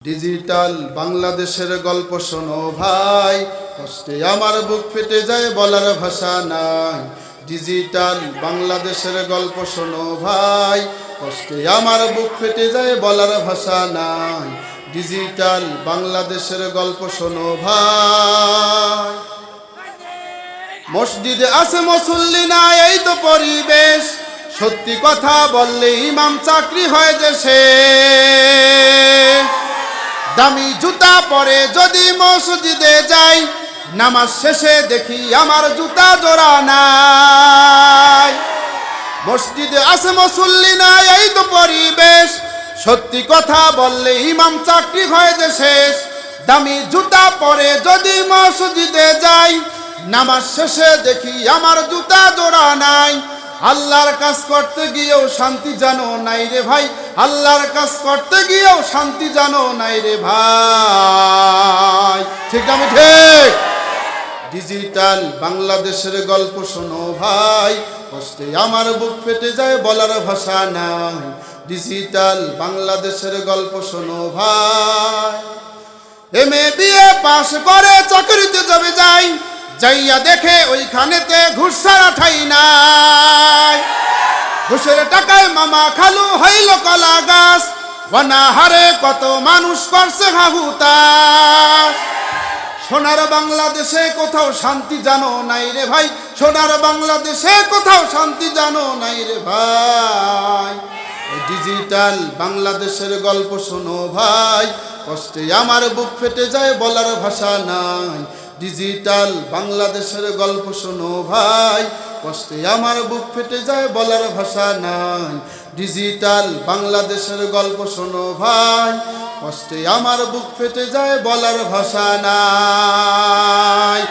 Digital বাংলাদেশের গল্প শোনো ভাই, কষ্টে আমার বুক ফেটে যায় বলার ভাষা নাই। ডিজিটাল বাংলাদেশের গল্প শোনো ভাই, কষ্টে আমার বুক ফেটে যায় বলার ভাষা নাই। ডিজিটাল বাংলাদেশের গল্প শোনো ভাই। মসজিদে আছে মুসল্লি নাই, এই তো পরিবেশ। সত্যি কথা বললে ইমাম চাকরি হয় দেশে। দামি জুতা পরে যদি মসজিদে যাই, নামাজ শেষে দেখি আমার জুতা জোড়া নাই। মসজিদে আছে মুসল্লি নাই, এই তো পরিবেশ। সত্যি কথা বললে ইমাম চাকরি হয় দেশে। দামি জুতা পরে যদি মসজিদে যাই, নামাজ শেষে দেখি আমার জুতা জোড়া নাই। আল্লাহর কাজ করতে গিয়েও শান্তি জানো নাই রে ভাই, আল্লাহর কাজ করতে গিয়েও শান্তি জানো নাই রে ভাই। ঠিক না ঠিক? ডিজিটাল বাংলাদেশের গল্প শোনো ভাই, কষ্টে আমার বুক ফেটে যায় বলার ভাষা নাই। ডিজিটাল বাংলাদেশের গল্প শোনো ভাই। এমএ বিএ পাশ করে চাকরিতে যাবে যাই, যাইয়া দেখে ওইখানেতে ঘুষ ছাড়া ঠাই নাই। ঘুষের টাকায় মামা খালু হইল কলা গাছ, অনাহারে কত মানুষ করছে হাহুতাশ। সোনার বাংলাদেশে কোথাও শান্তি জানো নাই রে ভাই, সোনার বাংলাদেশে কোথাও শান্তি জানো নাই রে ভাই। ডিজিটাল বাংলাদেশের গল্প শোনো ভাই, কষ্টে আমার বুক ফেটে যায় বলার ভাষা নাই। ডিজিটাল বাংলাদেশের গল্প শোনো ভাই, কষ্টে আমার বুক ফেটে যায় বলার ভাষা নাই। ডিজিটাল বাংলাদেশের গল্প শোনো ভাই, কষ্টে আমার বুক ফেটে যায় বলার ভাষা নাই।